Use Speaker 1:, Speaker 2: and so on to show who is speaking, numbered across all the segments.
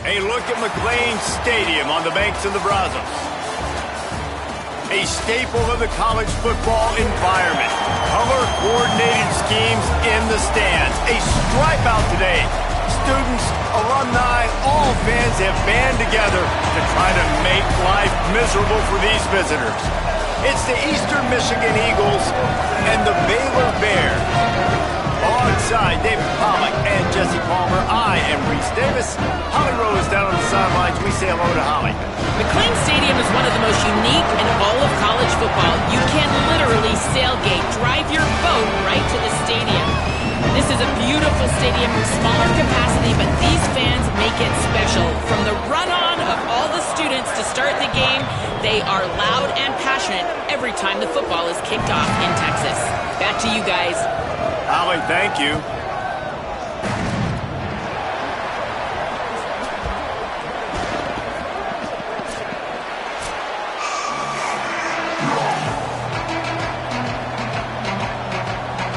Speaker 1: A look at McLean Stadium on the banks of the Brazos. A staple of the college football environment. Color-coordinated schemes in the stands. A stripe out today. Students, alumni, all fans have band together to try to make life miserable for these visitors. It's the Eastern Michigan Eagles and the Baylor Bears. Alongside David Pollack and Jesse Palmer, I am Reese Davis. Holly Rowe is down on the sidelines. We say hello to Holly.
Speaker 2: McLean Stadium is one of the most unique in all of college football. You can literally sailgate, drive your boat right to the stadium. This is a beautiful stadium, smaller capacity, but these fans make it special. From the run-on of all the students to start the game, they are loud and passionate every time the football is kicked off in Texas. Back to you guys.
Speaker 1: Holly, thank you.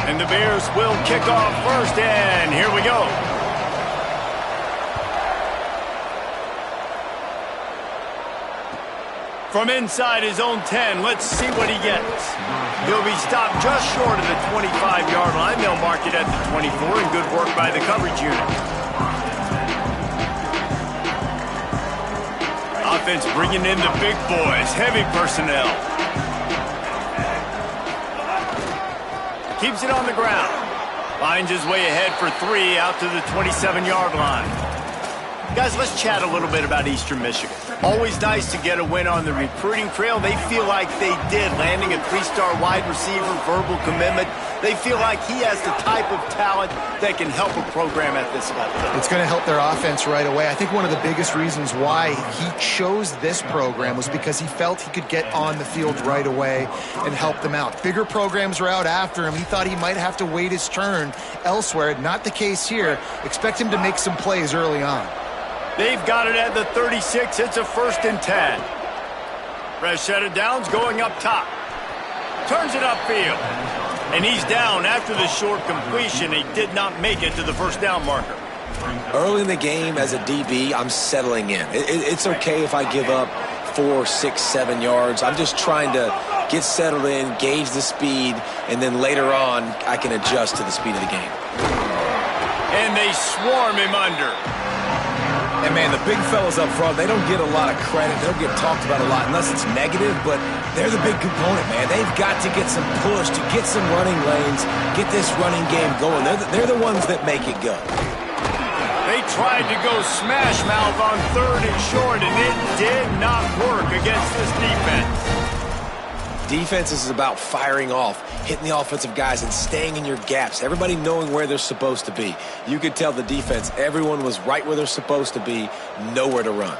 Speaker 1: And the Bears will kick off first, and here we go. From inside his own 10, let's see what he gets. He'll be stopped just short of the 25-yard line. They'll mark it at the 24, and good work by the coverage unit. Offense bringing in the big boys, heavy personnel. Keeps it on the ground. Finds his way ahead for 3 out to the 27-yard line. Guys, let's chat a little bit about Eastern Michigan. Always nice to get a win on the recruiting trail. They feel like they did, landing a 3-star wide receiver, verbal commitment. They feel like he has the type of talent that can help a program at this level.
Speaker 3: It's going to help their offense right away. I think one of the biggest reasons why he chose this program was because he felt he could get on the field right away and help them out. Bigger programs were out after him. He thought he might have to wait his turn elsewhere. Not the case here. Expect him to make some plays early on.
Speaker 1: They've got it at the 36. It's a 1st and 10. Fresh set of downs going up top. Turns it upfield. And he's down after the short completion. He did not make it to the first down marker.
Speaker 4: Early in the game as a DB, I'm settling in. It's okay if I give up 4, 6, 7 yards. I'm just trying to get settled in, gauge the speed, and then later on I can adjust to the speed of the game.
Speaker 1: And they swarm him under.
Speaker 5: And, man, the big fellas up front, they don't get a lot of credit. They don't get talked about a lot unless it's negative, but they're the big component, man. They've got to get some push, to get some running lanes, get this running game going. They're the ones that make it go.
Speaker 1: They tried to go smash mouth on 3rd and short, and it did not work against this defense.
Speaker 4: Defense is about firing off, hitting the offensive guys and staying in your gaps. Everybody knowing where they're supposed to be. You could tell the defense, everyone was right where they're supposed to be, nowhere to run.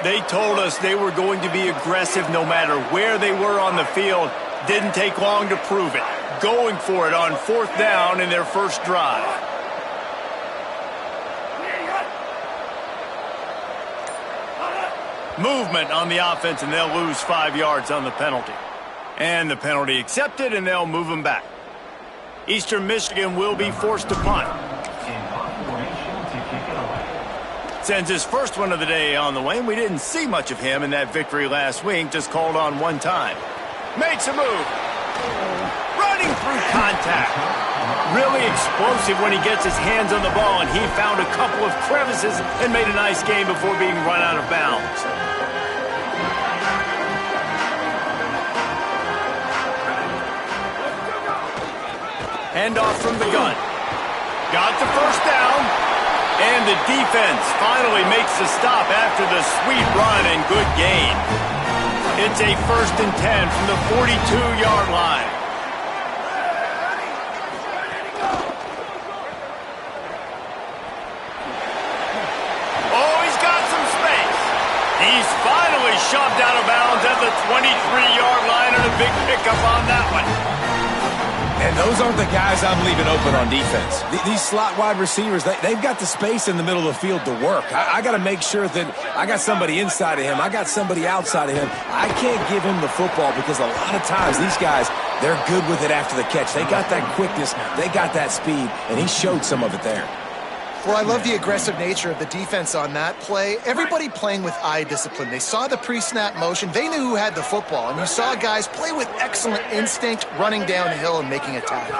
Speaker 1: They told us they were going to be aggressive no matter where they were on the field. Didn't take long to prove it. Going for it on 4th down in their first drive. Movement on the offense, and they'll lose 5 yards on the penalty. And the penalty accepted, and they'll move them back. Eastern Michigan will be forced to punt. Sends his first one of the day on the way, and we didn't see much of him in that victory last week, just called on one time. Makes a move. Running through contact. Really explosive when he gets his hands on the ball, and he found a couple of crevices and made a nice game before being run out of bounds. Handoff from the gun. Got the first down. And the defense finally makes the stop after the sweet run and good gain. It's a 1st and 10 from the 42-yard line. Oh, he's got some space. He's finally shoved out of bounds at the 23-yard line, and a big pickup on that one.
Speaker 5: And those aren't the guys I'm leaving open on defense. These slot wide receivers, they've got the space in the middle of the field to work. I got to make sure that I got somebody inside of him. I got somebody outside of him. I can't give him the football because a lot of times these guys, they're good with it after the catch. They got that quickness. They got that speed, and he showed some of it there.
Speaker 3: Well, I love the aggressive nature of the defense on that play. Everybody playing with eye discipline. They saw the pre-snap motion. They knew who had the football. And you saw guys play with excellent instinct, running down the hill and making a tackle.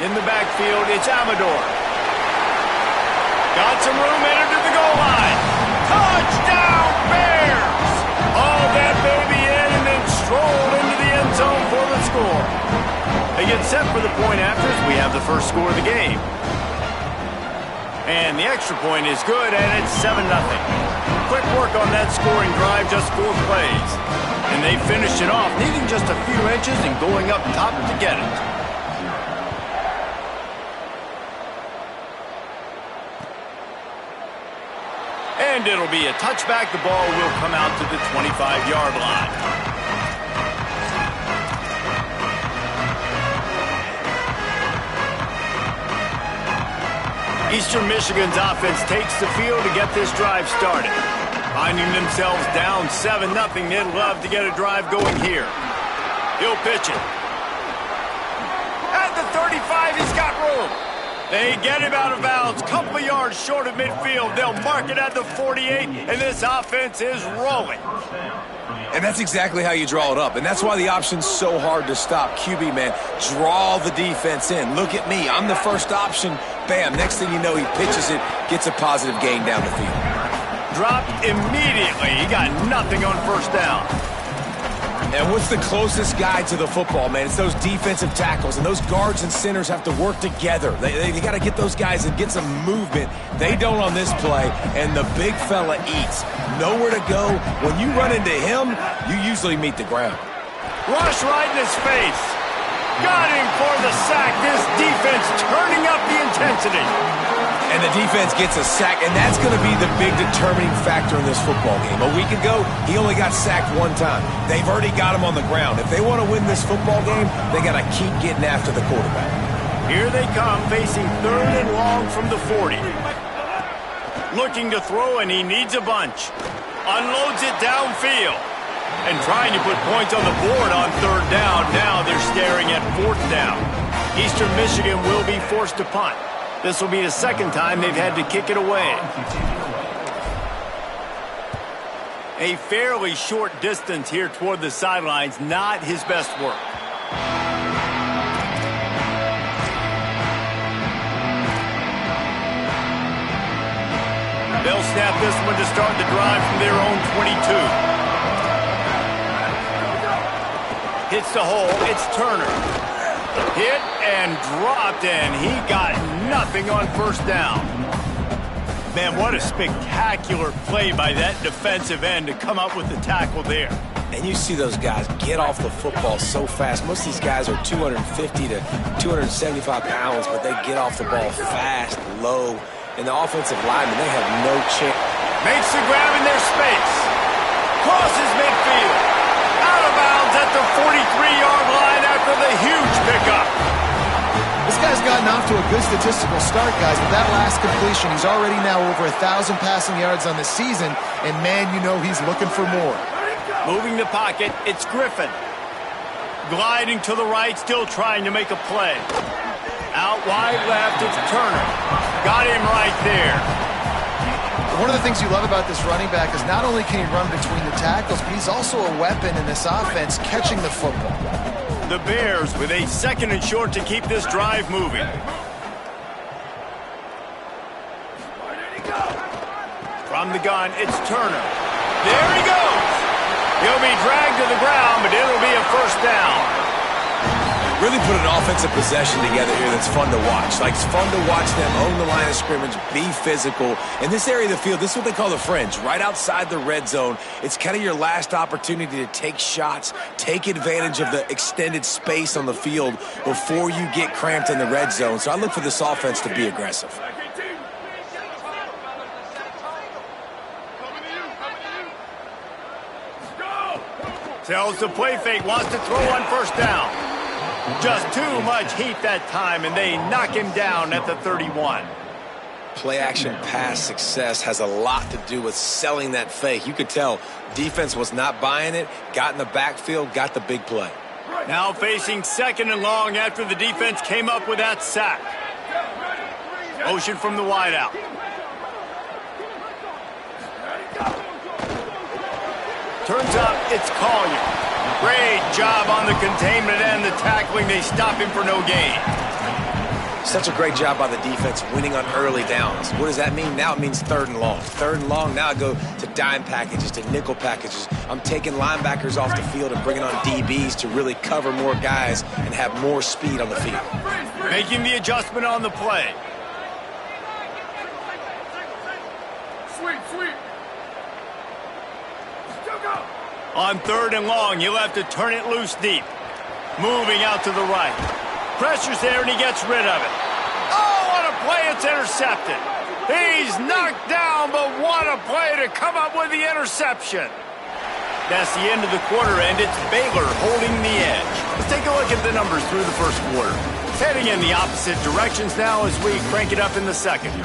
Speaker 1: In the backfield, it's Amador. Got some room, entered to the goal line. Touchdown, Bears! All that baby in and then strolled into the end zone for the score. They get set for the point after as we have the first score of the game. And the extra point is good, and it's 7-0. Quick work on that scoring drive, just 4 plays. And they finished it off, needing just a few inches and going up top to get it. And it'll be a touchback. The ball will come out to the 25-yard line. Eastern Michigan's offense takes the field to get this drive started. Finding themselves down 7-0, they'd love to get a drive going here. He'll pitch it. At the 35, he's got room. They get him out of bounds, couple of yards short of midfield. They'll mark it at the 48, and this offense is rolling.
Speaker 5: And that's exactly how you draw it up. And that's why the option's so hard to stop. QB, man, draw the defense in. Look at me. I'm the first option. Bam. Next thing you know, he pitches it, gets a positive gain down the field.
Speaker 1: Dropped immediately. He got nothing on first down.
Speaker 5: And what's the closest guy to the football, man? It's those defensive tackles, and those guards and centers have to work together. They got to get those guys and get some movement. They don't on this play, and the big fella eats. Nowhere to go. When you run into him, you usually meet the ground.
Speaker 1: Rush right in his face. Got him for the sack. This defense turning up the intensity.
Speaker 5: And the defense gets a sack, and that's going to be the big determining factor in this football game. A week ago, he only got sacked 1 time. They've already got him on the ground. If they want to win this football game, they got to keep getting after the quarterback.
Speaker 1: Here they come, facing 3rd and long from the 40. Looking to throw, and he needs a bunch. Unloads it downfield. And trying to put points on the board on 3rd down. Now they're staring at 4th down. Eastern Michigan will be forced to punt. This will be the 2nd time they've had to kick it away. A fairly short distance here toward the sidelines, not his best work. They'll snap this one to start the drive from their own 22. Hits the hole, it's Turner. Hit and dropped, and he got nothing on first down. Man, what a spectacular play by that defensive end to come up with the tackle there.
Speaker 5: And you see those guys get off the football so fast. Most of these guys are 250 to 275 pounds, but they get off the ball fast, low. And the offensive linemen, they have no chance.
Speaker 1: Makes the grab in their space. Crosses midfield. Out of bounds at the 43-yard line after the huge pickup.
Speaker 3: This guy's gotten off to a good statistical start, guys. With that last completion, he's already now over 1,000 passing yards on the season, and man, you know he's looking for more.
Speaker 1: Moving the pocket, it's Griffin. Gliding to the right, still trying to make a play. Out wide left, it's Turner. Got him right there.
Speaker 3: One of the things you love about this running back is not only can he run between the tackles, but he's also a weapon in this offense, catching the football.
Speaker 1: The Bears with a 2nd and short to keep this drive moving. From the gun, it's Turner. There he goes. He'll be dragged to the ground, but it'll be a first down.
Speaker 5: Really put an offensive possession together here that's fun to watch. Like, it's fun to watch them own the line of scrimmage, be physical. In this area of the field, this is what they call the fringe, right outside the red zone. It's kind of your last opportunity to take shots, take advantage of the extended space on the field before you get cramped in the red zone. So I look for this offense to be aggressive.
Speaker 1: Tells the play fake, wants to throw on first down. Just too much heat that time, and they knock him down at the 31.
Speaker 4: Play action pass success has a lot to do with selling that fake. You could tell defense was not buying it, got in the backfield, got the big play.
Speaker 1: Now facing 2nd and long after the defense came up with that sack. Motion from the wideout. Turns up, it's Collier. Great job on the containment and the tackling. They stop him for no gain.
Speaker 4: Such a great job by the defense winning on early downs. What does that mean? Now it means 3rd and long. 3rd and long, now I go to dime packages, to nickel packages. I'm taking linebackers off the field and bringing on DBs to really cover more guys and have more speed on the field.
Speaker 1: Making the adjustment on the play.
Speaker 6: Sweep.
Speaker 1: On 3rd and long, he'll have to turn it loose deep. Moving out to the right. Pressure's there, and he gets rid of it. Oh, what a play. It's intercepted. He's knocked down, but what a play to come up with the interception. That's the end of the quarter, and it's Baylor holding the edge. Let's take a look at the numbers through the first quarter. It's heading in the opposite directions now as we crank it up in the second.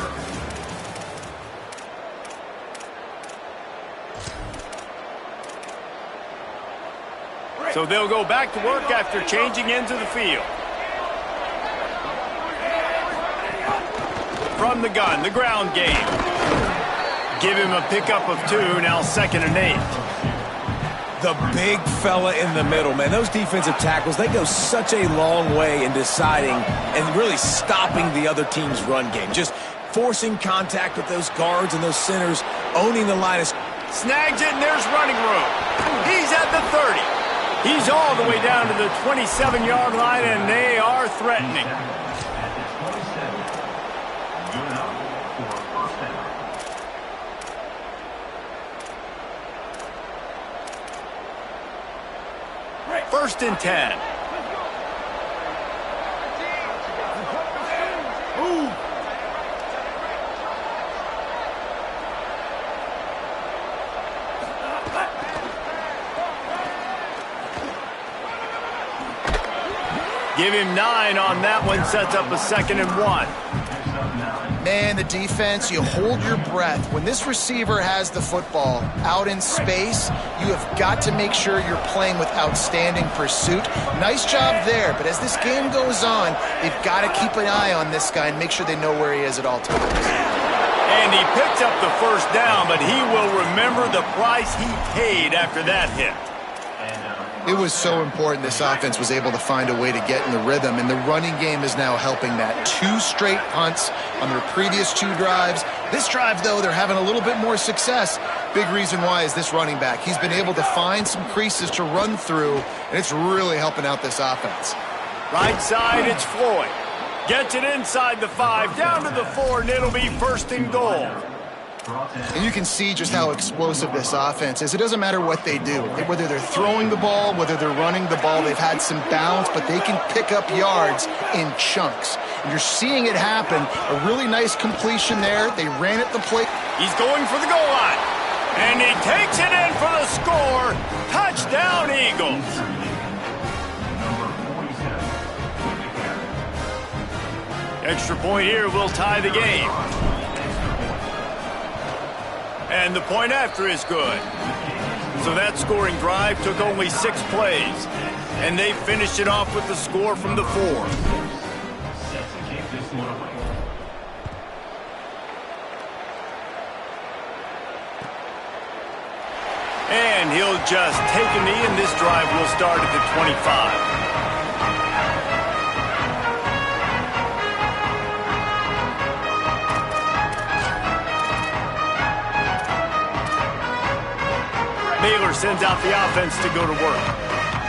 Speaker 1: So they'll go back to work after changing into the field. From the gun, the ground game. Give him a pickup of 2, now 2nd and 8.
Speaker 5: The big fella in the middle, man. Those defensive tackles, they go such a long way in deciding and really stopping the other team's run game. Just forcing contact with those guards and those centers, owning the line.
Speaker 1: Snags it, and there's running room. He's at the 30. He's all the way down to the 27-yard line, and they are threatening. First and 10. Give him 9 on that one, sets up a 2nd and 1.
Speaker 3: Man, the defense, you hold your breath. When this receiver has the football out in space, you have got to make sure you're playing with outstanding pursuit. Nice job there, but as this game goes on, they've got to keep an eye on this guy and make sure they know where he is at all times.
Speaker 1: And he picks up the first down, but he will remember the price he paid after that hit.
Speaker 3: It was so important this offense was able to find a way to get in the rhythm, and the running game is now helping that. 2 straight punts on their previous 2 drives. This drive, though, they're having a little bit more success. Big reason why is this running back. He's been able to find some creases to run through, and it's really helping out this offense.
Speaker 1: Right side, it's Floyd. Gets it inside the 5, down to the 4, and it'll be 1st and goal.
Speaker 3: And you can see just how explosive this offense is. It doesn't matter what they do. Whether they're throwing the ball, whether they're running the ball, they've had some bounce, but they can pick up yards in chunks. And you're seeing it happen. A really nice completion there. They ran at the plate.
Speaker 1: He's going for the goal line. And he takes it in for the score. Touchdown, Eagles. Extra point here will tie the game. And the point after is good. So that scoring drive took only 6 plays. And they finished it off with the score from the 4. And he'll just take a knee, and this drive will start at the 25. Baylor sends out the offense to go to work.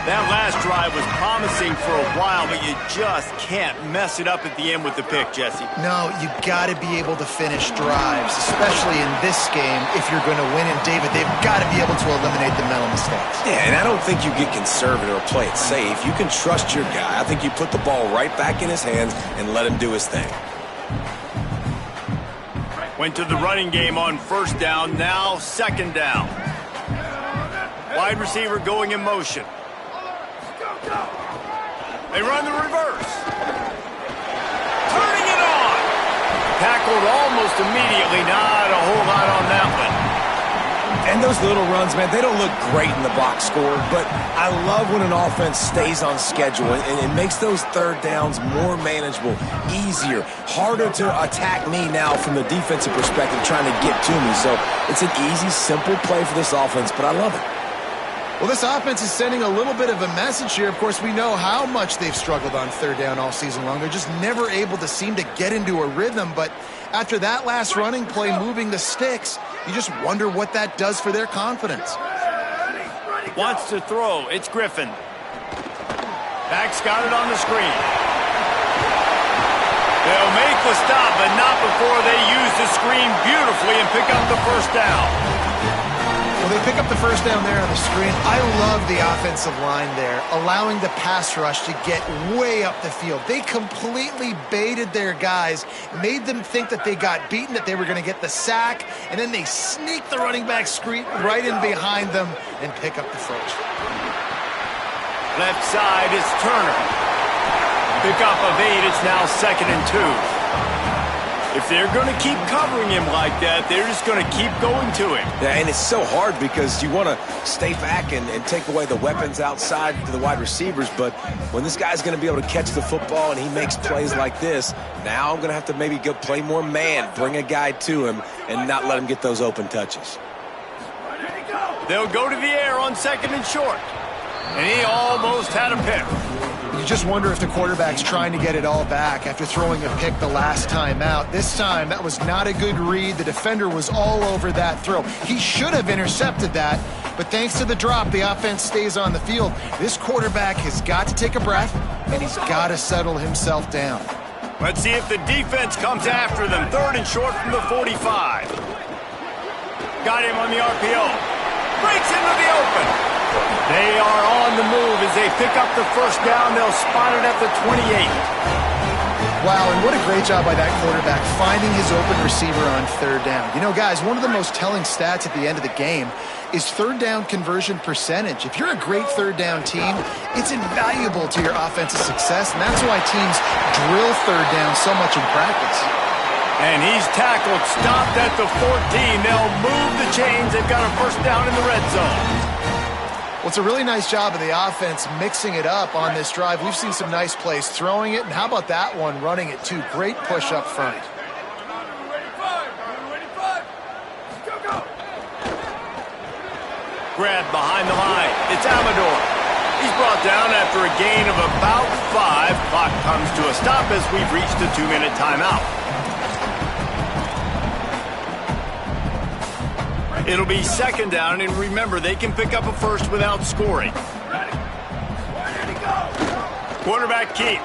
Speaker 1: That last drive was promising for a while, but you just can't mess it up at the end with the pick, Jesse.
Speaker 3: No, you got to be able to finish drives, especially in this game if you're going to win. And, David, they've got to be able to eliminate the mental mistakes.
Speaker 5: Yeah, and I don't think you get conservative or play it safe. You can trust your guy. I think you put the ball right back in his hands and let him do his thing.
Speaker 1: Went to the running game on 1st down, now 2nd down. Wide receiver going in motion. They run the reverse. Turning it on. Tackled almost immediately. Not a whole lot on that one.
Speaker 5: And those little runs, man, they don't look great in the box score, but I love when an offense stays on schedule and it makes those third downs more manageable, easier, harder to attack me now from the defensive perspective trying to get to me. So it's an easy, simple play for this offense, but I love it.
Speaker 3: Well, this offense is sending a little bit of a message here. Of course, we know how much they've struggled on third down all season long. They're just never able to seem to get into a rhythm. But after that last running play, moving the sticks, you just wonder what that does for their confidence.
Speaker 1: Wants to throw. It's Griffin. Back's got it on the screen. They'll make the stop, but not before they use the screen beautifully and pick up the first down.
Speaker 3: Well, they pick up the first down there on the screen. I love the offensive line there, allowing the pass rush to get way up the field. They completely baited their guys, made them think that they got beaten, that they were going to get the sack, and then they sneak the running back screen right in behind them and pick up the first.
Speaker 1: Left side is Turner. Pick up of 8. It's now 2nd and 2. If they're going to keep covering him like that, they're just going to keep going to him.
Speaker 5: Yeah, and it's so hard because you want to stay back and take away the weapons outside to the wide receivers, but when this guy's going to be able to catch the football and he makes plays like this, now I'm going to have to maybe go play more man, bring a guy to him, and not let him get those open touches.
Speaker 1: They'll go to the air on 2nd and short. And he almost had a pick.
Speaker 3: You just wonder if the quarterback's trying to get it all back after throwing a pick the last time out. This time, that was not a good read. The defender was all over that throw. He should have intercepted that, but thanks to the drop, the offense stays on the field. This quarterback has got to take a breath, and he's got to settle himself down.
Speaker 1: Let's see if the defense comes after them. 3rd and short from the 45. Got him on the RPO. Breaks into the open. They are on the move as they pick up the first down. They'll spot it at the 28.
Speaker 3: Wow, and what a great job by that quarterback finding his open receiver on 3rd down. You know, guys, one of the most telling stats at the end of the game is 3rd down conversion percentage. If you're a great 3rd down team, it's invaluable to your offensive success, and that's why teams drill 3rd down so much in practice.
Speaker 1: And he's tackled, stopped at the 14. They'll move the chains. They've got a first down in the red zone.
Speaker 3: Well, it's a really nice job of the offense mixing it up on this drive. We've seen some nice plays throwing it, and how about that one running it too? Great push up front.
Speaker 1: Grabbed behind the line. It's Amador. He's brought down after a gain of about 5. Clock comes to a stop as we've reached a 2-minute timeout. It'll be 2nd down, and remember, they can pick up a first without scoring. Quarterback keep.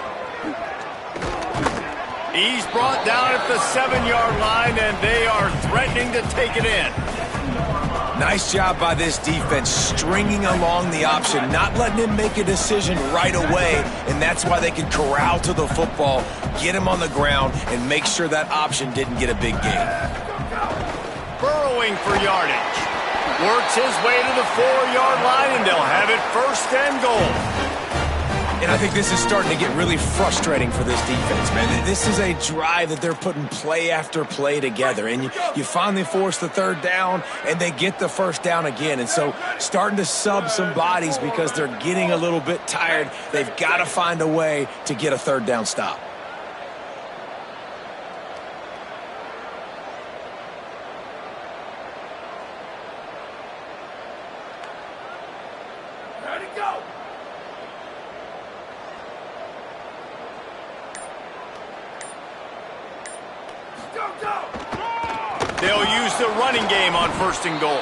Speaker 1: He's brought down at the 7-yard line, and they are threatening to take it in.
Speaker 5: Nice job by this defense, stringing along the option, not letting him make a decision right away, and that's why they can corral to the football, get him on the ground, and make sure that option didn't get a big gain.
Speaker 1: Burrowing for yardage. Works his way to the 4-yard line, and they'll have it 1st and goal.
Speaker 5: And I think this is starting to get really frustrating for this defense, man. This is a drive that they're putting play after play together, and you finally force the 3rd down, and they get the first down again. And so starting to sub some bodies because they're getting a little bit tired. They've got to find a way to get a 3rd down stop.
Speaker 1: They'll use the running game on 1st and goal.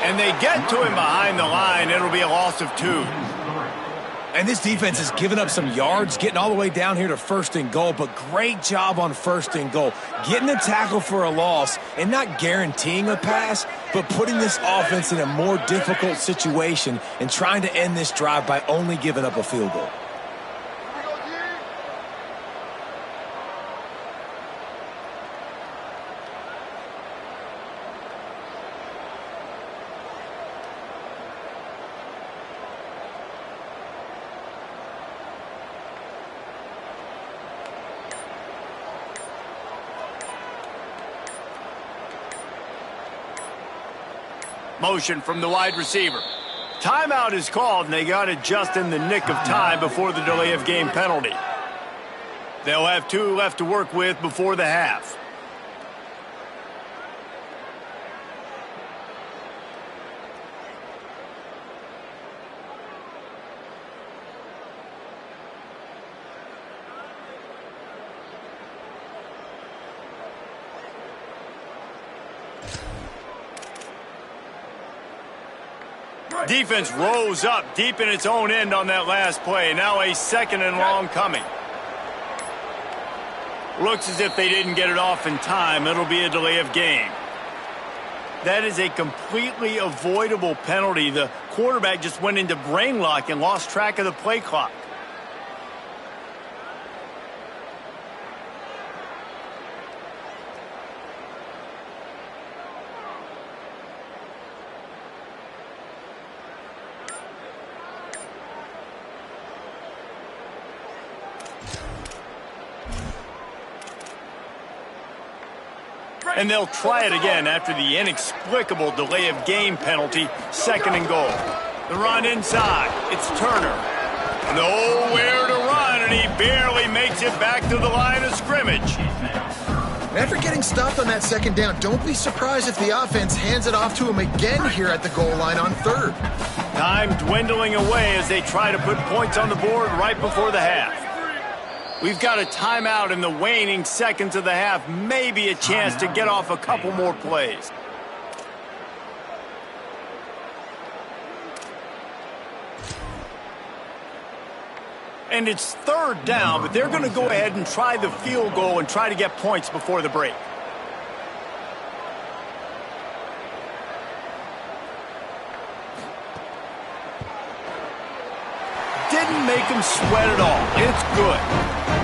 Speaker 1: And they get to him behind the line. It'll be a loss of 2.
Speaker 5: And this defense has given up some yards, getting all the way down here to 1st and goal, but great job on 1st and goal. Getting a tackle for a loss and not guaranteeing a pass, but putting this offense in a more difficult situation and trying to end this drive by only giving up a field goal.
Speaker 1: Motion from the wide receiver. Timeout is called, and they got it just in the nick of time before the delay of game penalty. They'll have 2 left to work with before the half. Defense rose up deep in its own end on that last play. Now a second and long coming. Looks as if they didn't get it off in time. It'll be a delay of game. That is a completely avoidable penalty. The quarterback just went into brain lock and lost track of the play clock. And they'll try it again after the inexplicable delay of game penalty, 2nd and goal. The run inside. It's Turner. Nowhere to run, and he barely makes it back to the line of scrimmage.
Speaker 3: After getting stopped on that 2nd down, don't be surprised if the offense hands it off to him again here at the goal line on 3rd.
Speaker 1: Time dwindling away as they try to put points on the board right before the half. We've got a timeout in the waning seconds of the half. Maybe a chance to get off a couple more plays. And it's 3rd down, but they're going to go ahead and try the field goal and try to get points before the break. Didn't make them sweat at all. It's good.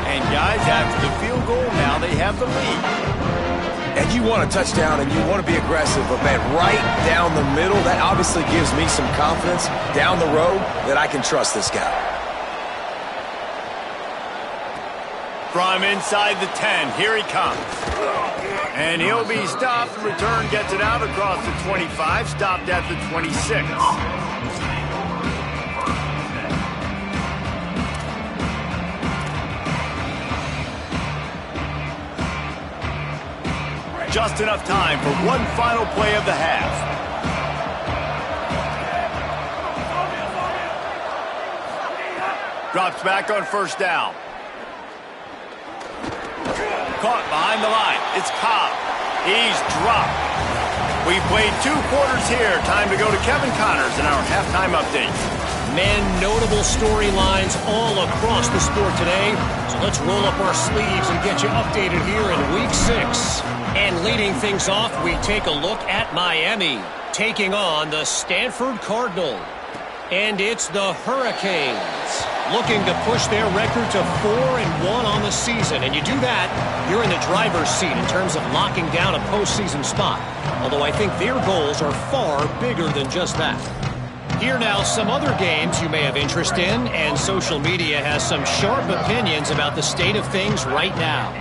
Speaker 1: And guys, after the field goal, now they have the lead.
Speaker 5: And you want a touchdown and you want to be aggressive, but man, right down the middle, that obviously gives me some confidence down the road that I can trust this guy.
Speaker 1: From inside the 10, here he comes. And he'll be stopped. The return gets it out across the 25, stopped at the 26. Just enough time for one final play of the half. Drops back on 1st down. Caught behind the line. It's Cobb. He's dropped. We played 2 quarters here. Time to go to Kevin Connors in our halftime update.
Speaker 6: Men, notable storylines all across the sport today. So let's roll up our sleeves and get you updated here in Week 6. And leading things off, we take a look at Miami, taking on the Stanford Cardinal. And it's the Hurricanes, looking to push their record to 4-1 on the season. And you do that, you're in the driver's seat in terms of locking down a postseason spot. Although I think their goals are far bigger than just that. Here now, some other games you may have interest in, and social media has some sharp opinions about the state of things right now.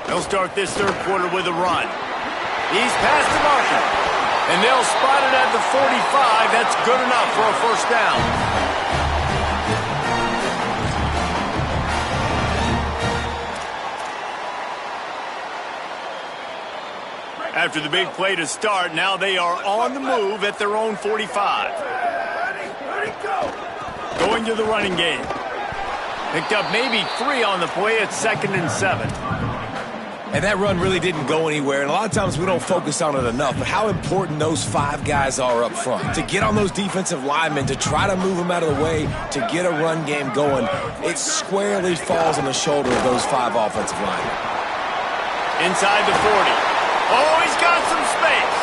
Speaker 1: They'll start this 3rd quarter with a run. He's past the marker. And they'll spot it at the 45. That's good enough for a 1st down. After the big play to start, now they are on the move at their own 45. Going to the running game. Picked up maybe 3 on the play at 2nd and 7.
Speaker 5: And that run really didn't go anywhere, and a lot of times we don't focus on it enough, but how important those 5 guys are up front. To get on those defensive linemen, to try to move them out of the way, to get a run game going, it squarely falls on the shoulder of those 5 offensive linemen.
Speaker 1: Inside the 40. Oh, he's got some space.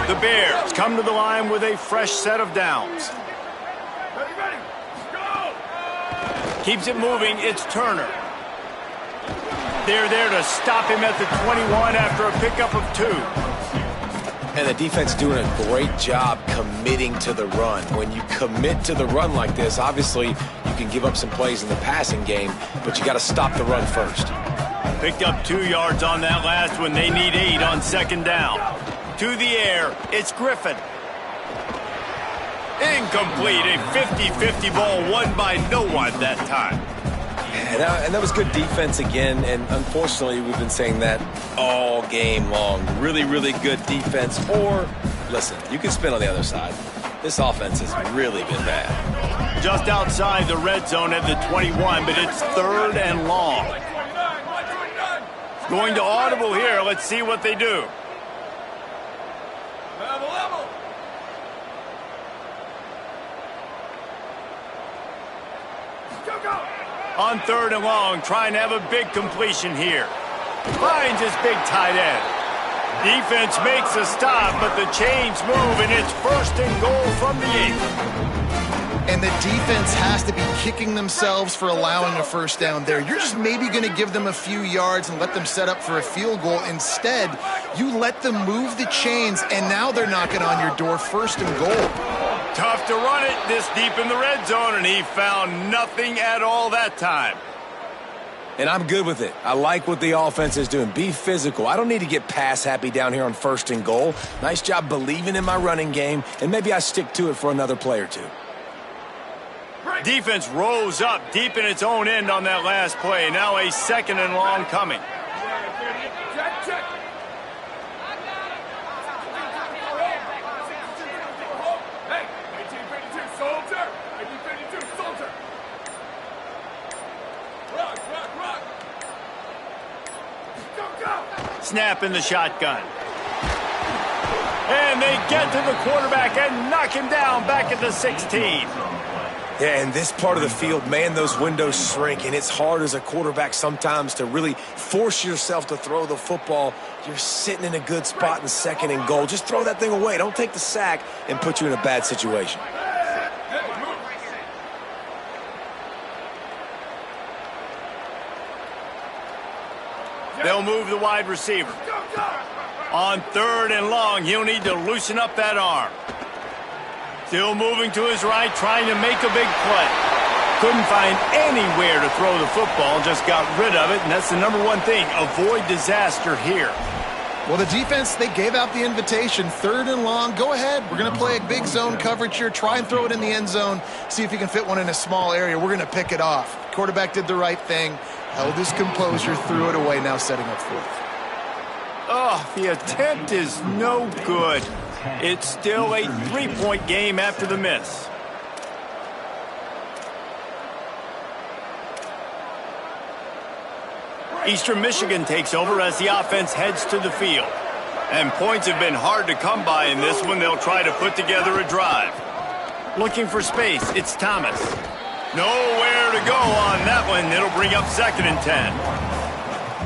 Speaker 1: The Bears come to the line with a fresh set of downs. Keeps it moving. It's Turner. They're there to stop him at the 21 after a pickup of 2.
Speaker 4: And the defense doing a great job committing to the run. When you commit to the run like this, obviously you can give up some plays in the passing game, but you got to stop the run first.
Speaker 1: Picked up 2 yards on that last one. They need 8 on second down. To the air, it's Griffin. Incomplete, a 50-50 ball won by no one that time.
Speaker 4: And that was good defense again, and unfortunately we've been saying that all game long. Really, really good defense, or, listen, you can spin on the other side. This offense has really been bad.
Speaker 1: Just outside the red zone at the 21, but it's 3rd and long. Going to audible here. Let's see what they do. On 3rd and long, trying to have a big completion here. Finds his big tight end. Defense makes a stop, but the chains move, and it's 1st and goal from the 8.
Speaker 3: And the defense has to be kicking themselves for allowing a first down there. You're just maybe going to give them a few yards and let them set up for a field goal. Instead, you let them move the chains, and now they're knocking on your door, 1st and goal.
Speaker 1: Tough to run it this deep in the red zone, and he found nothing at all that time.
Speaker 4: And I'm good with it. I like what the offense is doing. Be physical. I don't need to get pass happy down here on 1st and goal. Nice job believing in my running game, and maybe I stick to it for another play or two.
Speaker 1: Defense rose up deep in its own end on that last play. Now a 2nd and long coming. Snap in the shotgun. And they get to the quarterback and knock him down back at the 16.
Speaker 4: Yeah, in this part of the field, man, those windows shrink, and it's hard as a quarterback sometimes to really force yourself to throw the football. You're sitting in a good spot in 2nd and goal. Just throw that thing away. Don't take the sack and put you in a bad situation.
Speaker 1: They'll move the wide receiver. On 3rd and long, he'll need to loosen up that arm. Still moving to his right, trying to make a big play. Couldn't find anywhere to throw the football, just got rid of it, and that's the number one thing. Avoid disaster here.
Speaker 3: Well, the defense, they gave out the invitation. 3rd and long, go ahead. We're going to play a big zone coverage here. Try and throw it in the end zone. See if you can fit one in a small area. We're going to pick it off. Quarterback did the right thing. Held his composure, threw it away, now setting up 4th.
Speaker 1: Oh, the attempt is no good. It's still a 3-point game after the miss. Eastern Michigan takes over as the offense heads to the field. And points have been hard to come by in this one. They'll try to put together a drive. Looking for space, it's Thomas. Nowhere to go on that one. It'll bring up 2nd and 10.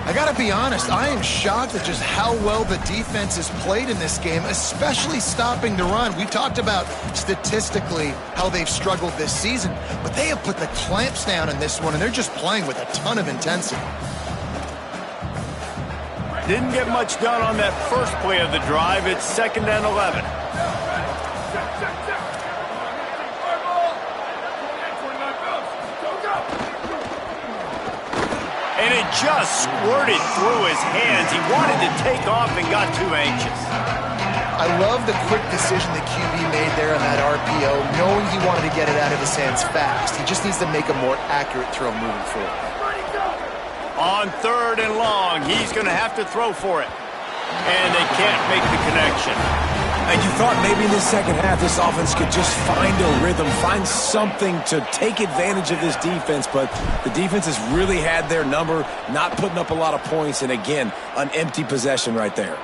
Speaker 3: I got to be honest, I am shocked at just how well the defense has played in this game, especially stopping the run. We talked about statistically how they've struggled this season, but they have put the clamps down in this one, and they're just playing with a ton of intensity.
Speaker 1: Didn't get much done on that first play of the drive. It's 2nd and 11. And it just squirted through his hands. He wanted to take off and got too anxious.
Speaker 3: I love the quick decision the QB made there on that RPO, knowing he wanted to get it out of his hands fast. He just needs to make a more accurate throw moving forward.
Speaker 1: On 3rd and long, he's going to have to throw for it. And they can't make the connection.
Speaker 4: And you thought maybe in the second half this offense could just find a rhythm, find something to take advantage of this defense, but the defense has really had their number, not putting up a lot of points, and again, an empty possession right there.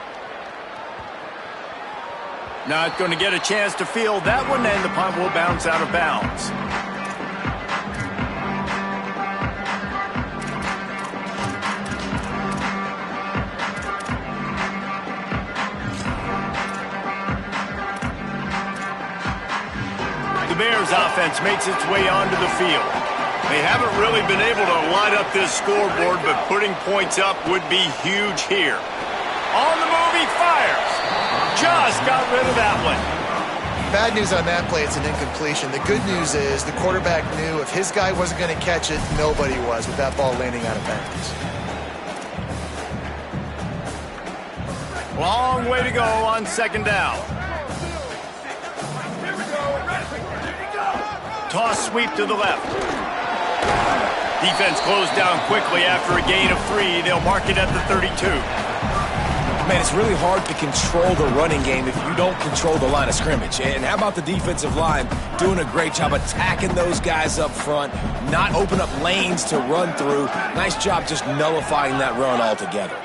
Speaker 1: Not going to get a chance to field that one, and the punt will bounce out of bounds. The Bears offense makes its way onto the field. They haven't really been able to light up this scoreboard, but putting points up would be huge here. On the move, he fires. just got rid of that one.
Speaker 3: Bad news on that play, it's an incompletion. The good news is the quarterback knew if his guy wasn't going to catch it, nobody was with that ball landing out of bounds.
Speaker 1: Long way to go on second down. Toss sweep to the left. Defense closed down quickly after a gain of 3. They'll mark it at the 32.
Speaker 5: Man, it's really hard to control the running game if you don't control the line of scrimmage. And how about the defensive line doing a great job attacking those guys up front, not open up lanes to run through. Nice job just nullifying that run altogether.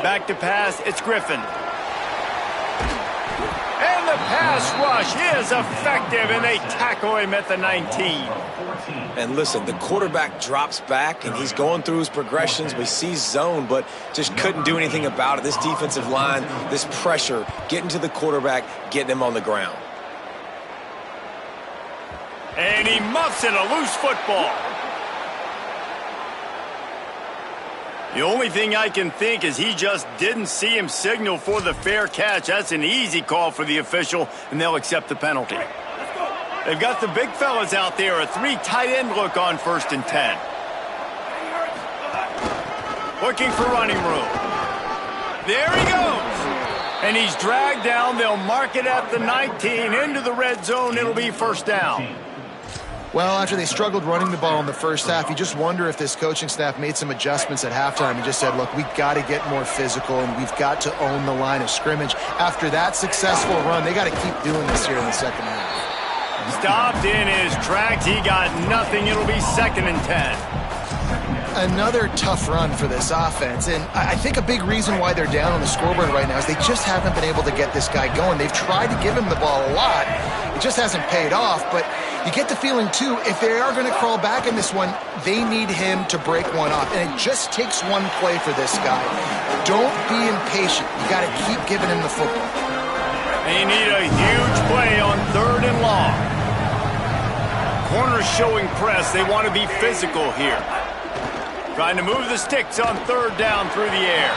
Speaker 1: Back to pass, it's Griffin. And the pass rush is effective, and they tackle him at the 19.
Speaker 4: And listen, the quarterback drops back, and he's going through his progressions. We see zone, but just couldn't do anything about it. This defensive line, this pressure, getting to the quarterback, getting him on the ground.
Speaker 1: And he muffs it, a loose football. The only thing I can think is he just didn't see him signal for the fair catch. That's an easy call for the official, and they'll accept the penalty. They've got the big fellas out there, a 3 tight end look on 1st and 10. Looking for running room. There he goes. And he's dragged down. They'll mark it at the 19. Into the red zone, it'll be 1st down.
Speaker 3: Well, after they struggled running the ball in the first half, you just wonder if this coaching staff made some adjustments at halftime and just said, look, we've got to get more physical and we've got to own the line of scrimmage. After that successful run, they got to keep doing this here in the second half.
Speaker 1: Stopped in his tracks. He got nothing. It'll be 2nd and 10.
Speaker 3: Another tough run for this offense, and I think a big reason why they're down on the scoreboard right now is they just haven't been able to get this guy going. They've tried to give him the ball a lot. It just hasn't paid off, but you get the feeling, too, if they are going to crawl back in this one, they need him to break one off, and it just takes one play for this guy. Don't be impatient. You got to keep giving him the football.
Speaker 1: They need a huge play on 3rd and long. Corners showing press. They want to be physical here. Trying to move the sticks on 3rd down through the air.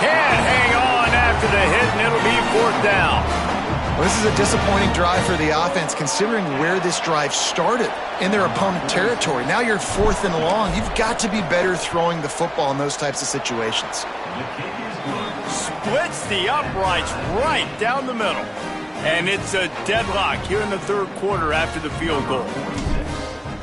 Speaker 1: Can't hang on after the hit, and it'll be 4th down.
Speaker 3: Well, this is a disappointing drive for the offense, considering where this drive started in their opponent territory. Now you're 4th and long. You've got to be better throwing the football in those types of situations.
Speaker 1: Splits the uprights right down the middle. And it's a deadlock here in the 3rd quarter after the field goal.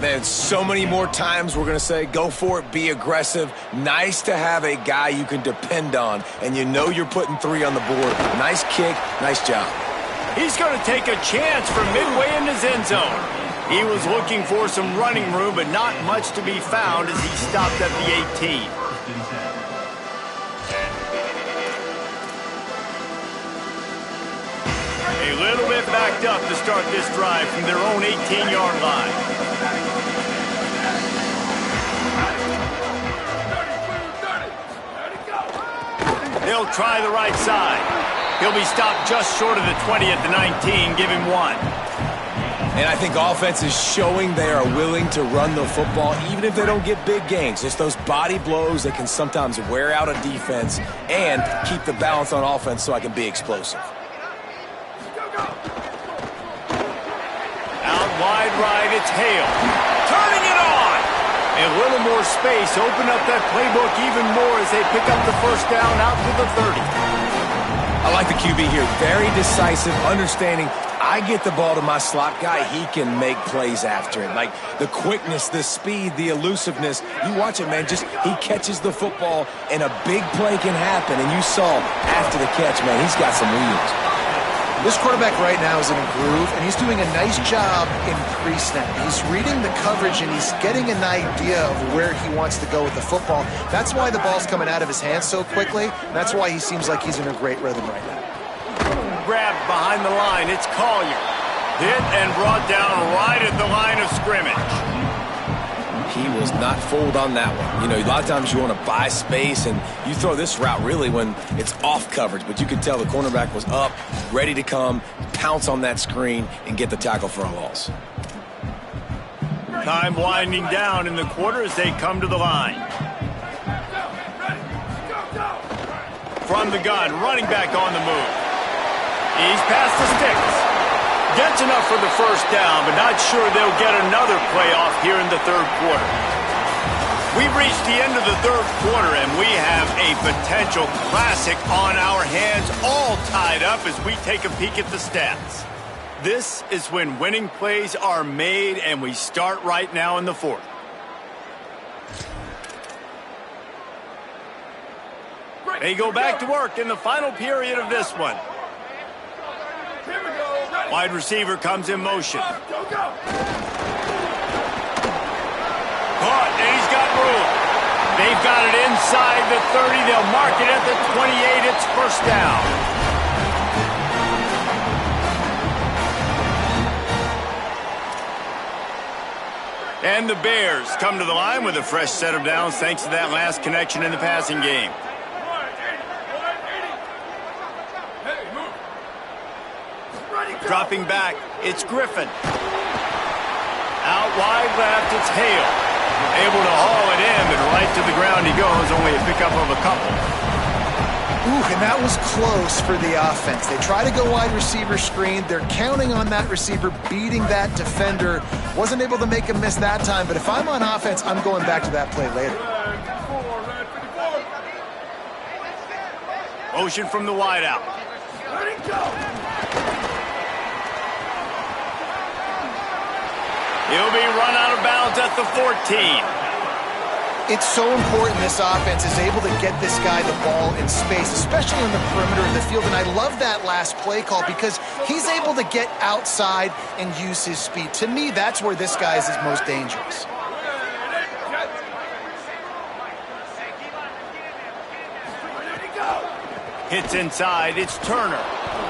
Speaker 5: Man, so many more times we're going to say, go for it, be aggressive. Nice to have a guy you can depend on, and you know you're putting 3 on the board. Nice kick, nice job.
Speaker 1: He's going to take a chance from midway in his end zone. He was looking for some running room, but not much to be found as he stopped at the 18. A little bit backed up to start this drive from their own 18-yard line. They'll try the right side. He'll be stopped just short of the 20 at the 19. Give him 1.
Speaker 5: And I think offense is showing they are willing to run the football, even if they don't get big gains. Just those body blows that can sometimes wear out a defense and keep the balance on offense so I can be explosive.
Speaker 1: Out wide right, it's Hale. Turning it on. A little more space. Open up that playbook even more as they pick up the 1st down out to the 30.
Speaker 5: I like the QB here. Very decisive, understanding I get the ball to my slot guy, he can make plays after it. Like the quickness, the speed, the elusiveness. You watch it, man. Just he catches the football and a big play can happen. And you saw after the catch, man, he's got some wheels.
Speaker 3: This quarterback right now is in a groove, and he's doing a nice job in pre-snap. He's reading the coverage, and he's getting an idea of where he wants to go with the football. That's why the ball's coming out of his hands so quickly. That's why he seems like he's in a great rhythm right now.
Speaker 1: Grabbed behind the line, it's Collier. Hit and brought down right at the line of scrimmage.
Speaker 5: He was not fooled on that one. You know, a lot of times you want to buy space, and you throw this route really when it's off coverage. But you could tell the cornerback was up, ready to come, pounce on that screen, and get the tackle for a loss.
Speaker 1: Time winding down in the quarter as they come to the line. from the gun, running back on the move. He's past the sticks. Gets enough for the first down, but not sure they'll get another play off here in the third quarter. We've reached the end of the third quarter, and we have a potential classic on our hands, all tied up as we take a peek at the stats. This is when winning plays are made, and we start right now in the fourth. They go back to work in the final period of this one. Wide receiver comes in motion. Caught, and he's got room. They've got it inside the 30. They'll mark it at the 28. It's first down. And the Bears come to the line with a fresh set of downs thanks to that last connection in the passing game. Dropping back, it's Griffin. Out wide left, it's Hale. Able to haul it in, but right to the ground he goes, only a pickup of a couple.
Speaker 3: Ooh, and that was close for the offense. They try to go wide receiver screen. They're counting on that receiver beating that defender. Wasn't able to make a miss that time, but if I'm on offense, I'm going back to that play later.
Speaker 1: Motion from the wide out. He'll be run out of bounds at the 14.
Speaker 3: It's so important this offense is able to get this guy the ball in space, especially in the perimeter of the field. And I love that last play call because he's able to get outside and use his speed. To me, that's where this guy is his most dangerous.
Speaker 1: Hits inside, it's Turner.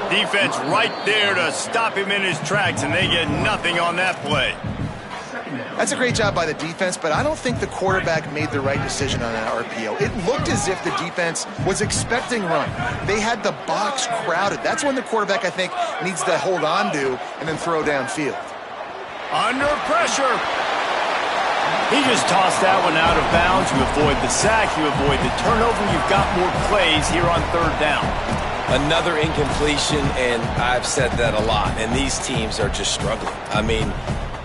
Speaker 1: Defense right there to stop him in his tracks, and they get nothing on that play.
Speaker 3: That's a great job by the defense, but I don't think the quarterback made the right decision on that RPO. It looked as if the defense was expecting run. They had the box crowded. That's when the quarterback, I think, needs to hold on to and then throw downfield.
Speaker 1: Under pressure. He just tossed that one out of bounds. You avoid the sack, you avoid the turnover. You've got more plays here on third down.
Speaker 4: Another incompletion, and I've said that a lot, and these teams are just struggling. I mean,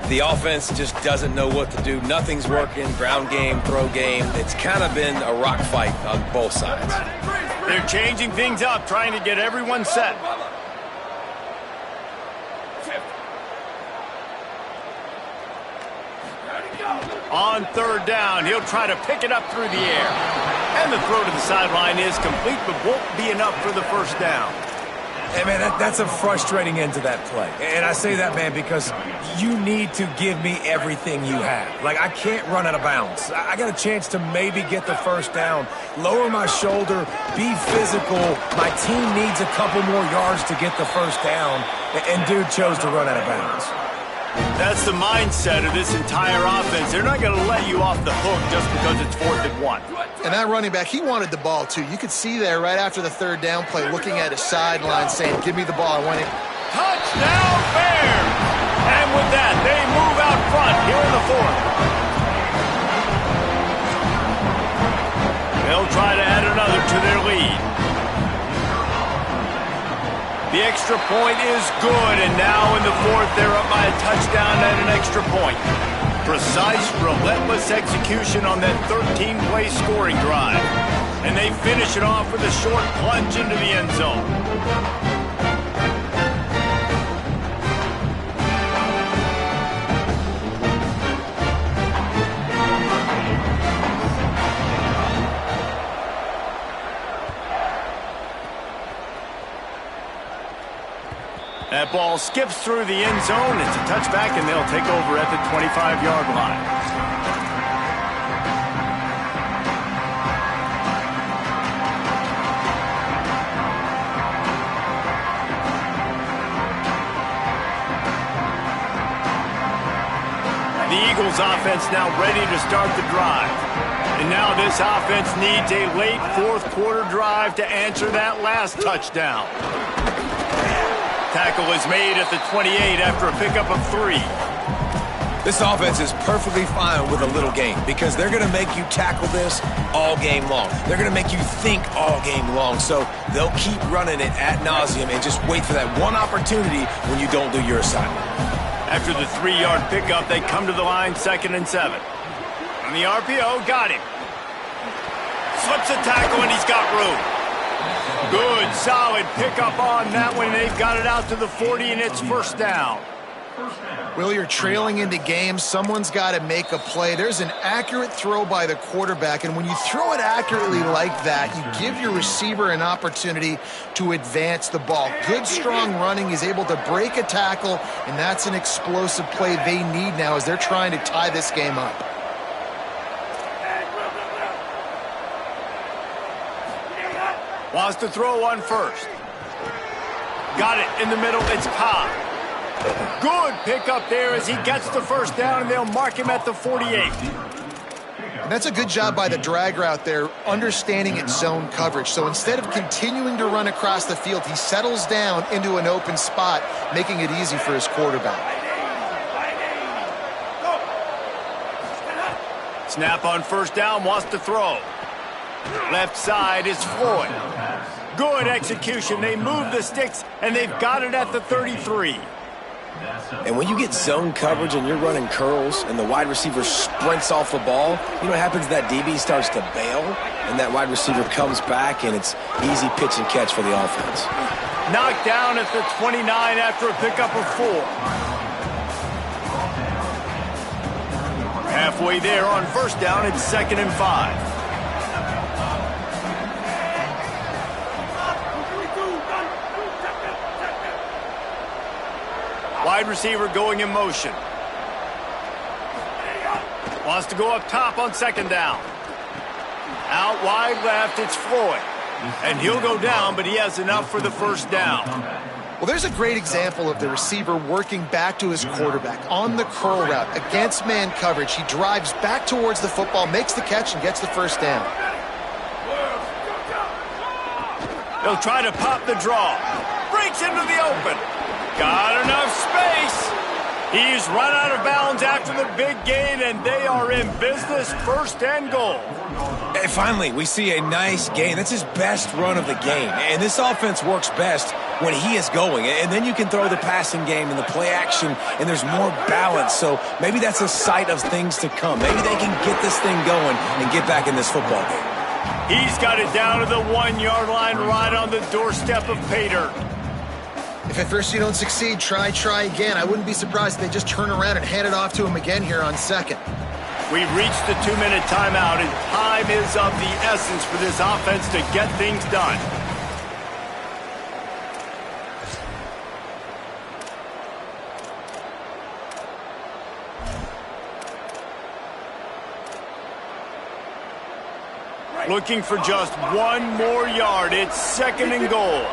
Speaker 4: the offense just doesn't know what to do. Nothing's working. Ground game, throw game. It's kind of been a rock fight on both sides.
Speaker 1: They're changing things up, trying to get everyone set. On third down, he'll try to pick it up through the air. And the throw to the sideline is complete, but won't be enough for the first down.
Speaker 5: Hey, man, that's a frustrating end to that play. And I say that, man, because you need to give me everything you have. Like, I can't run out of bounds. I got a chance to maybe get the first down, lower my shoulder, be physical. My team needs a couple more yards to get the first down, and dude chose to run out of bounds.
Speaker 1: That's the mindset of this entire offense. They're not going to let you off the hook just because it's 4th and 1.
Speaker 3: And that running back, he wanted the ball, too. You could see there right after the third down play, looking at his sideline, saying, give me the ball. I want it.
Speaker 1: Touchdown, Bears! And with that, they move out front here in the 4th. They'll try to add another to their lead. The extra point is good, and now in the 4th, they're up by a touchdown and an extra point. Precise, relentless execution on that 13-play scoring drive. And they finish it off with a short plunge into the end zone. That ball skips through the end zone. It's a touchback, and they'll take over at the 25-yard line. The Eagles offense now ready to start the drive. And now this offense needs a late 4th quarter drive to answer that last touchdown. Tackle is made at the 28 after a pickup of 3.
Speaker 5: This offense is perfectly fine with a little game because they're going to make you tackle this all game long. They're going to make you think all game long. So they'll keep running it ad nauseum and just wait for that one opportunity when you don't do your assignment.
Speaker 1: After the 3-yard pickup, they come to the line, 2nd and 7. On the RPO, got him. Slips a tackle, and he's got room. Good, solid pickup on that one. They've got it out to the 40, and it's 1st down.
Speaker 3: Will, you're trailing into games. Someone's got to make a play. There's an accurate throw by the quarterback, and when you throw it accurately like that, you give your receiver an opportunity to advance the ball. Good, strong running. He's able to break a tackle, and that's an explosive play they need now as they're trying to tie this game up.
Speaker 1: Wants to throw on first. Got it in the middle. It's Cobb. Good pickup there as he gets the 1st down, and they'll mark him at the 48.
Speaker 3: And that's a good job by the drag route there, understanding its zone coverage. So instead of continuing to run across the field, he settles down into an open spot, making it easy for his quarterback.
Speaker 1: Snap on 1st down, wants to throw. Left side is Floyd. Good execution. They move the sticks, and they've got it at the 33.
Speaker 4: And when you get zone coverage and you're running curls and the wide receiver sprints off the ball, you know what happens? That DB starts to bail, and that wide receiver comes back, and it's easy pitch and catch for the offense.
Speaker 1: Knocked down at the 29 after a pickup of 4. Halfway there on 1st down, it's 2nd and 5. Wide receiver going in motion. Wants to go up top on 2nd down. Out wide left, it's Floyd. And he'll go down, but he has enough for the 1st down.
Speaker 3: Well, there's a great example of the receiver working back to his quarterback on the curl route against man coverage. He drives back towards the football, makes the catch, and gets the 1st down.
Speaker 1: He'll try to pop the draw. Breaks into the open. Got enough space. He's run out of bounds after the big gain, and they are in business, 1st and goal.
Speaker 5: And finally, we see a nice gain. That's his best run of the game. And this offense works best when he is going. And then you can throw the passing game and the play action, and there's more balance. So maybe that's a sight of things to come. Maybe they can get this thing going and get back in this football game.
Speaker 1: He's got it down to the 1-yard line right on the doorstep of pay dirt.
Speaker 3: If at first you don't succeed, try again. I wouldn't be surprised if they just turn around and hand it off to him again here on 2nd.
Speaker 1: We've reached the 2-minute timeout, and time is of the essence for this offense to get things done. Looking for just 1 more yard. It's 2nd and goal.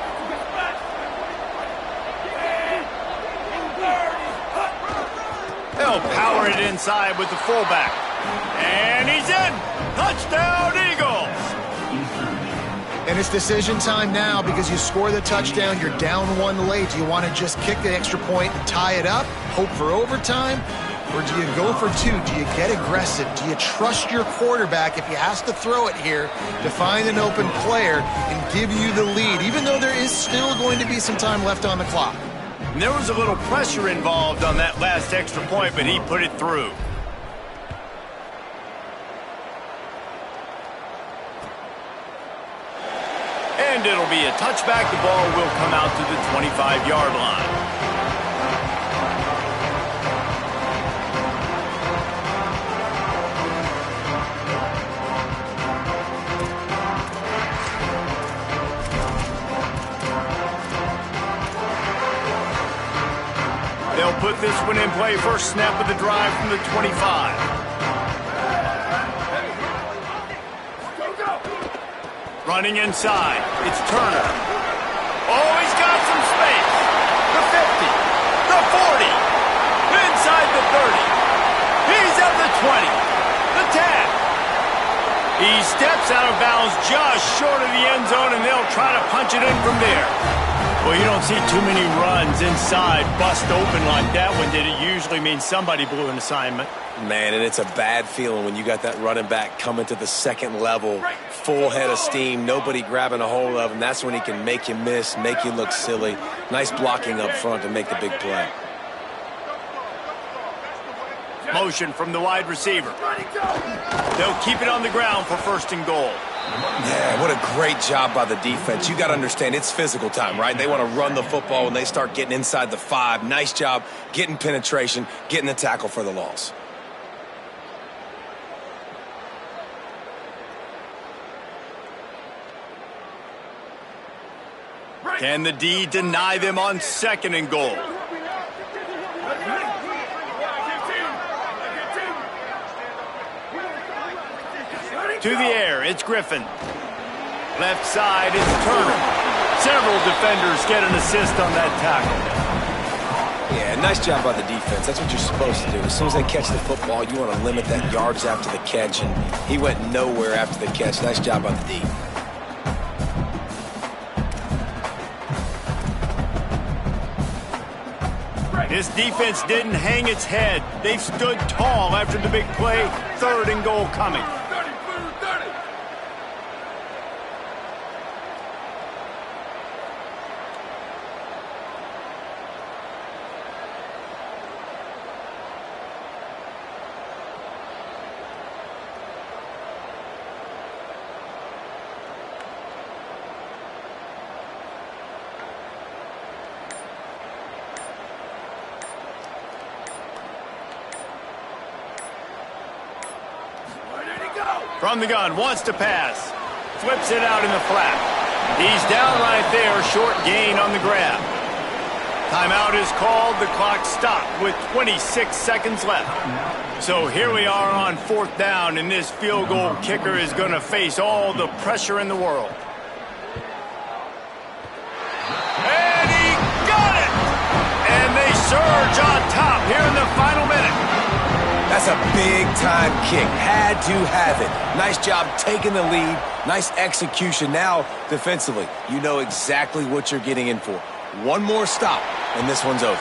Speaker 1: They'll power it inside with the fullback. And he's in. Touchdown, Eagles.
Speaker 3: And it's decision time now because you score the touchdown, you're down 1 late. Do you want to just kick the extra point and tie it up, hope for overtime? Or do you go for 2? Do you get aggressive? Do you trust your quarterback if he has to throw it here to find an open player and give you the lead, even though there is still going to be some time left on the clock?
Speaker 1: And there was a little pressure involved on that last extra point, but he put it through. And it'll be a touchback. The ball will come out to the 25-yard line. They'll put this one in play. First snap of the drive from the 25. Running inside. It's Turner. Oh, he's got some space. The 50. The 40. Inside the 30. He's at the 20. The 10. He steps out of bounds just short of the end zone, and they'll try to punch it in from there. Well, you don't see too many runs inside bust open like that one did. It usually means somebody blew an assignment.
Speaker 4: Man, and it's a bad feeling when you got that running back coming to the second level, full head of steam, nobody grabbing a hold of him. That's when he can make you miss, make you look silly. Nice blocking up front to make the big play.
Speaker 1: Motion from the wide receiver. They'll keep it on the ground for 1st and goal.
Speaker 5: Yeah, what a great job by the defense. You got to understand, it's physical time, right? They want to run the football when they start getting inside the 5. Nice job getting penetration, getting the tackle for the loss.
Speaker 1: Can the D deny them on 2nd and goal? To the air, it's Griffin. Left side, it's Turner. Several defenders get an assist on that tackle.
Speaker 4: Yeah, nice job by the defense. That's what you're supposed to do. As soon as they catch the football, you want to limit that yards after the catch, and he went nowhere after the catch. Nice job by the D.
Speaker 1: This defense didn't hang its head. They've stood tall after the big play. 3rd and goal coming. From the gun, wants to pass. Flips it out in the flat. He's down right there, short gain on the grab. Timeout is called. The clock stopped with 26 seconds left. So here we are on 4th down, and this field goal kicker is going to face all the pressure in the world. And he got it! And they surge on top here in the final minute.
Speaker 5: That's a big-time kick. Had to have it. Nice job taking the lead. Nice execution. Now, defensively, you know exactly what you're getting in for. One more stop, and this one's over.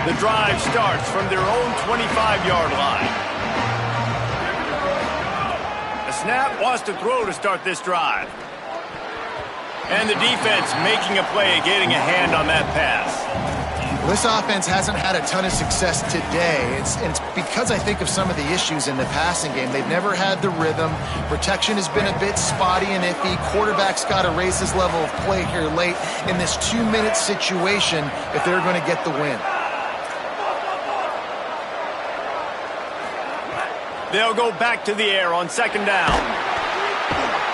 Speaker 1: The drive starts from their own 25-yard line. A snap wants to throw to start this drive. And the defense making a play, getting a hand on that pass.
Speaker 3: This offense hasn't had a ton of success today. It's because I think of some of the issues in the passing game. They've never had the rhythm. Protection has been a bit spotty and iffy. Quarterback's got to raise his level of play here late in this 2-minute situation if they're going to get the win.
Speaker 1: They'll go back to the air on 2nd down.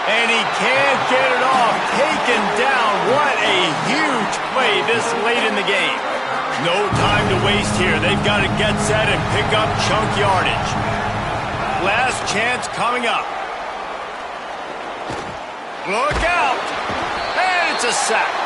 Speaker 1: And he can't get it off. Taken down. What a huge play this late in the game. No time to waste here. They've got to get set and pick up chunk yardage. Last chance coming up. Look out. And it's a sack.